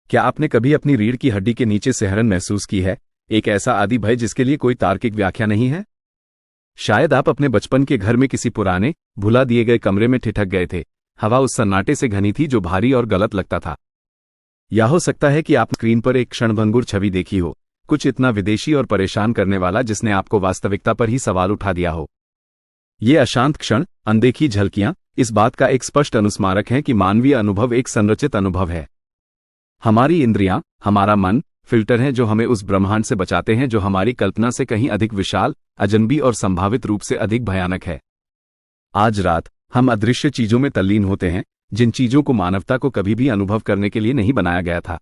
क्या आपने कभी अपनी रीढ़ की हड्डी के नीचे सिहरन महसूस की है, एक ऐसा आदि भय जिसके लिए कोई तार्किक व्याख्या नहीं है? शायद आप अपने बचपन के घर में किसी पुराने, भुला दिए गए कमरे में ठिठक गए थे। हवा उस सन्नाटे से घनी थी जो भारी और गलत लगता था। या हो सकता है कि आप स्क्रीन पर एक क्षणभंगुर छवि देखी हो, कुछ इतना विदेशी और परेशान करने वाला जिसने आपको वास्तविकता पर ही सवाल उठा दिया हो। ये अशांत क्षण, अनदेखी झलकियां, इस बात का एक स्पष्ट अनुस्मारक है कि मानवीय अनुभव एक संरचित अनुभव है। हमारी इंद्रियां, हमारा मन, फिल्टर हैं जो हमें उस ब्रह्मांड से बचाते हैं जो हमारी कल्पना से कहीं अधिक विशाल, अजनबी और संभावित रूप से अधिक भयानक है। आज रात हम अदृश्य चीजों में तल्लीन होते हैं, जिन चीजों को मानवता को कभी भी अनुभव करने के लिए नहीं बनाया गया था।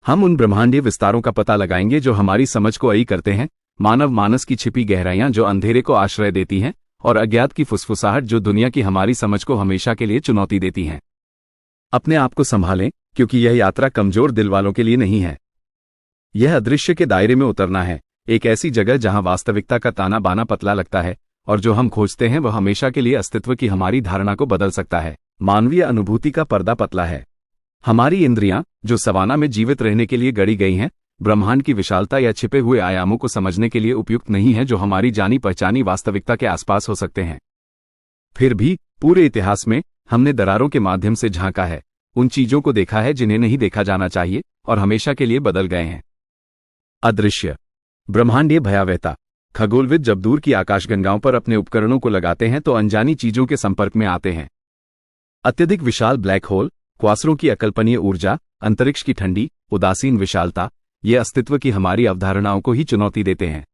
हम उन ब्रह्मांडीय विस्तारों का पता लगाएंगे जो हमारी समझ को अई करते हैं, मानव मानस की छिपी गहराइयां जो अंधेरे को आश्रय देती हैं, और अज्ञात की फुसफुसाहट जो दुनिया की हमारी समझ को हमेशा के लिए चुनौती देती हैं। अपने आप को संभालें, क्योंकि यह यात्रा कमजोर दिल वालों के लिए नहीं है। यह अदृश्य के दायरे में उतरना है, एक ऐसी जगह जहां वास्तविकता का ताना बाना पतला लगता है, और जो हम खोजते हैं वह हमेशा के लिए अस्तित्व की हमारी धारणा को बदल सकता है। मानवीय अनुभूति का पर्दा पतला है। हमारी इंद्रियां, जो सवाना में जीवित रहने के लिए गढ़ी गई हैं, ब्रह्मांड की विशालता या छिपे हुए आयामों को समझने के लिए उपयुक्त नहीं है जो हमारी जानी पहचानी वास्तविकता के आसपास हो सकते हैं। फिर भी पूरे इतिहास में हमने दरारों के माध्यम से झांका है, उन चीजों को देखा है जिन्हें नहीं देखा जाना चाहिए और हमेशा के लिए बदल गए हैं। अदृश्य ब्रह्मांडीय भयावहता। खगोलविद जब दूर की आकाशगंगाओं पर अपने उपकरणों को लगाते हैं तो अनजानी चीजों के संपर्क में आते हैं। अत्यधिक विशाल ब्लैक होल, क्वासरों की अकल्पनीय ऊर्जा, अंतरिक्ष की ठंडी, उदासीन विशालता, ये अस्तित्व की हमारी अवधारणाओं को ही चुनौती देते हैं।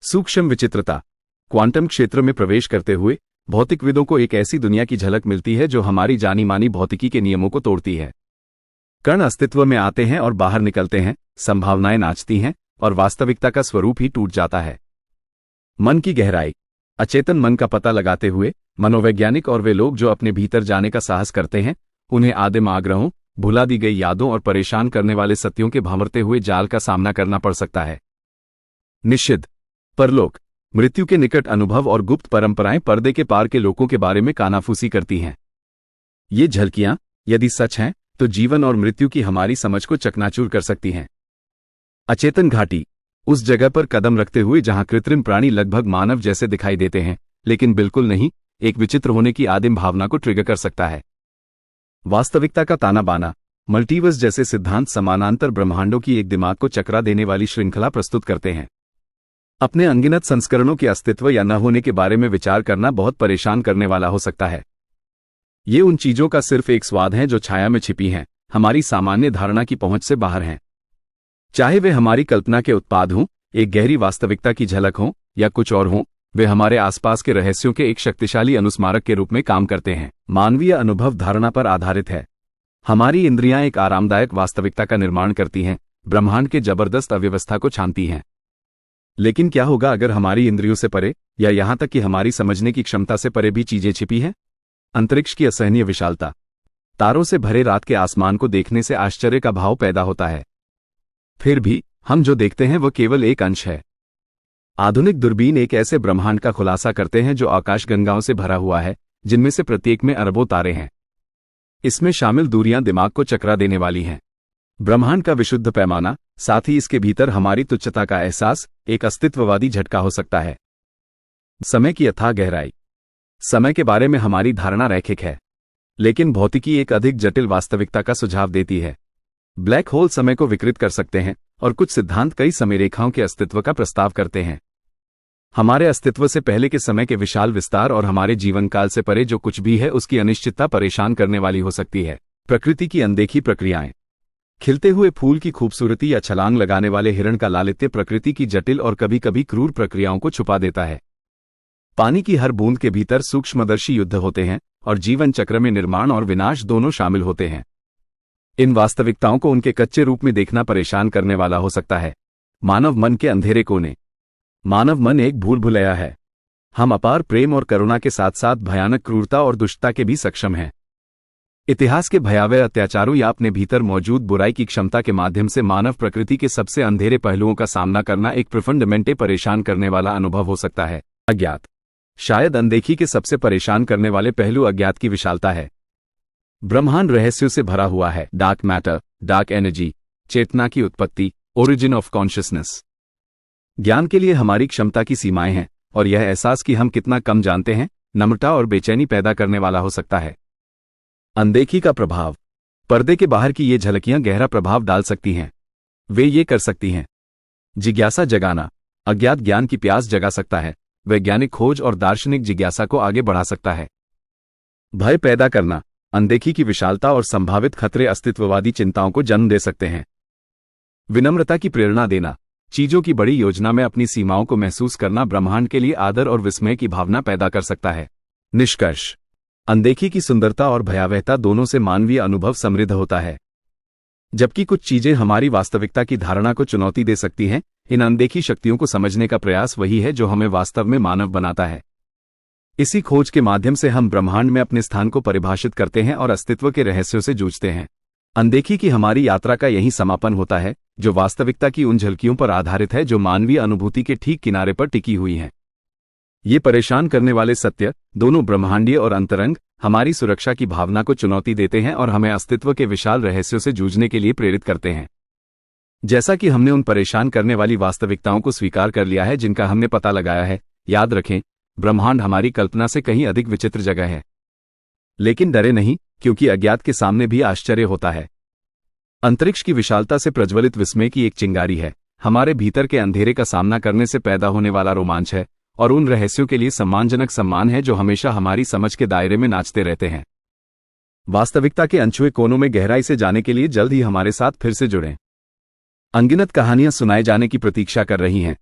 सूक्ष्म विचित्रता। क्वांटम क्षेत्र में प्रवेश करते हुए भौतिकविदों को एक ऐसी दुनिया की झलक मिलती है जो हमारी जानी मानी भौतिकी के नियमों को तोड़ती है। कण अस्तित्व में आते हैं और बाहर निकलते हैं, संभावनाएं नाचती हैं और वास्तविकता का स्वरूप ही टूट जाता है। मन की गहराई। अचेतन मन का पता लगाते हुए मनोवैज्ञानिक और वे लोग जो अपने भीतर जाने का साहस करते हैं, उन्हें आदिम आग्रहों, भुला दी गई यादों और परेशान करने वाले सत्यों के भंवरते हुए जाल का सामना करना पड़ सकता है। निषिद्ध परलोक। मृत्यु के निकट अनुभव और गुप्त परंपराएं पर्दे के पार के लोगों के बारे में कानाफूसी करती हैं। ये झलकियां, यदि सच हैं, तो जीवन और मृत्यु की हमारी समझ को चकनाचूर कर सकती हैं। अचेतन घाटी। उस जगह पर कदम रखते हुए जहां कृत्रिम प्राणी लगभग मानव जैसे दिखाई देते हैं, लेकिन बिल्कुल नहीं, एक विचित्र होने की आदिम भावना को ट्रिगर कर सकता है। वास्तविकता का ताना बाना। मल्टीवर्स जैसे सिद्धांत समानांतर ब्रह्मांडों की एक दिमाग को चकरा देने वाली श्रृंखला प्रस्तुत करते हैं। अपने अनगिनत संस्करणों के अस्तित्व या न होने के बारे में विचार करना बहुत परेशान करने वाला हो सकता है। ये उन चीजों का सिर्फ एक स्वाद है जो छाया में छिपी हैं, हमारी सामान्य धारणा की पहुंच से बाहर हैं। चाहे वे हमारी कल्पना के उत्पाद हों, एक गहरी वास्तविकता की झलक हो, या कुछ और हों, वे हमारे आसपास के रहस्यों के एक शक्तिशाली अनुस्मारक के रूप में काम करते हैं। मानवीय अनुभव धारणा पर आधारित है। हमारी इंद्रियां एक आरामदायक वास्तविकता का निर्माण करती हैं, ब्रह्मांड के जबरदस्त अव्यवस्था को छानती हैं। लेकिन क्या होगा अगर हमारी इंद्रियों से परे, या यहां तक कि हमारी समझने की क्षमता से परे भी चीजें छिपी हैं? अंतरिक्ष की असहनीय विशालता। तारों से भरे रात के आसमान को देखने से आश्चर्य का भाव पैदा होता है। फिर भी हम जो देखते हैं वह केवल एक अंश है। आधुनिक दूरबीन एक ऐसे ब्रह्मांड का खुलासा करते हैं जो आकाशगंगाओं से भरा हुआ है, जिनमें से प्रत्येक में अरबों तारे हैं। इसमें शामिल दूरियां दिमाग को चकरा देने वाली हैं। ब्रह्मांड का विशुद्ध पैमाना, साथ ही इसके भीतर हमारी तुच्छता का एहसास, एक अस्तित्ववादी झटका हो सकता है। समय की अथाह गहराई। समय के बारे में हमारी धारणा रैखिक है, लेकिन भौतिकी एक अधिक जटिल वास्तविकता का सुझाव देती है। ब्लैक होल समय को विकृत कर सकते हैं, और कुछ सिद्धांत कई समय रेखाओं के अस्तित्व का प्रस्ताव करते हैं। हमारे अस्तित्व से पहले के समय के विशाल विस्तार और हमारे जीवन काल से परे जो कुछ भी है उसकी अनिश्चितता परेशान करने वाली हो सकती है। प्रकृति की अनदेखी प्रक्रियाएं। खिलते हुए फूल की खूबसूरती या छलांग लगाने वाले हिरण का लालित्य प्रकृति की जटिल और कभी कभी क्रूर प्रक्रियाओं को छुपा देता है। पानी की हर बूंद के भीतर सूक्ष्मदर्शी युद्ध होते हैं, और जीवन चक्र में निर्माण और विनाश दोनों शामिल होते हैं। इन वास्तविकताओं को उनके कच्चे रूप में देखना परेशान करने वाला हो सकता है। मानव मन के अंधेरे कोने। मानव मन एक भूल भुलैया है। हम अपार प्रेम और करुणा के साथ साथ भयानक क्रूरता और दुष्टता के भी सक्षम हैं। इतिहास के भयावह अत्याचारों या अपने भीतर मौजूद बुराई की क्षमता के माध्यम से मानव प्रकृति के सबसे अंधेरे पहलुओं का सामना करना एक प्रफंडमेंटे परेशान करने वाला अनुभव हो सकता है। अज्ञात। शायद अनदेखी के सबसे परेशान करने वाले पहलू अज्ञात की विशालता है। ब्रह्मांड रहस्यों से भरा हुआ है। डार्क मैटर, डार्क एनर्जी, चेतना की उत्पत्ति, ओरिजिन ऑफ कॉन्शियसनेस। ज्ञान के लिए हमारी क्षमता की सीमाएं हैं, और यह एहसास कि हम कितना कम जानते हैं नम्रता और बेचैनी पैदा करने वाला हो सकता है। अनदेखी का प्रभाव। पर्दे के बाहर की ये झलकियां गहरा प्रभाव डाल सकती हैं। वे ये कर सकती हैं: जिज्ञासा जगाना, अज्ञात ज्ञान की प्यास जगा सकता है, वैज्ञानिक खोज और दार्शनिक जिज्ञासा को आगे बढ़ा सकता है। भय पैदा करना, अनदेखी की विशालता और संभावित खतरे अस्तित्ववादी चिंताओं को जन्म दे सकते हैं। विनम्रता की प्रेरणा देना, चीजों की बड़ी योजना में अपनी सीमाओं को महसूस करना ब्रह्मांड के लिए आदर और विस्मय की भावना पैदा कर सकता है। निष्कर्ष। अनदेखी की सुंदरता और भयावहता दोनों से मानवीय अनुभव समृद्ध होता है। जबकि कुछ चीजें हमारी वास्तविकता की धारणा को चुनौती दे सकती हैं, इन अनदेखी शक्तियों को समझने का प्रयास वही है जो हमें वास्तव में मानव बनाता है। इसी खोज के माध्यम से हम ब्रह्मांड में अपने स्थान को परिभाषित करते हैं और अस्तित्व के रहस्यों से जूझते हैं। अनदेखी की हमारी यात्रा का यही समापन होता है, जो वास्तविकता की उन झलकियों पर आधारित है जो मानवीय अनुभूति के ठीक किनारे पर टिकी हुई हैं। ये परेशान करने वाले सत्य, दोनों ब्रह्मांडीय और अंतरंग, हमारी सुरक्षा की भावना को चुनौती देते हैं और हमें अस्तित्व के विशाल रहस्यों से जूझने के लिए प्रेरित करते हैं। जैसा कि हमने उन परेशान करने वाली वास्तविकताओं को स्वीकार कर लिया है जिनका हमने पता लगाया है, याद रखें, ब्रह्मांड हमारी कल्पना से कहीं अधिक विचित्र जगह है। लेकिन डरे नहीं, क्योंकि अज्ञात के सामने भी आश्चर्य होता है। अंतरिक्ष की विशालता से प्रज्वलित विस्मय की एक चिंगारी है, हमारे भीतर के अंधेरे का सामना करने से पैदा होने वाला रोमांच है, और उन रहस्यों के लिए सम्मानजनक सम्मान है जो हमेशा हमारी समझ के दायरे में नाचते रहते हैं। वास्तविकता के अनछुए कोनों में गहराई से जाने के लिए जल्द ही हमारे साथ फिर से जुड़ें। अनगिनत कहानियां सुनाए जाने की प्रतीक्षा कर रही हैं,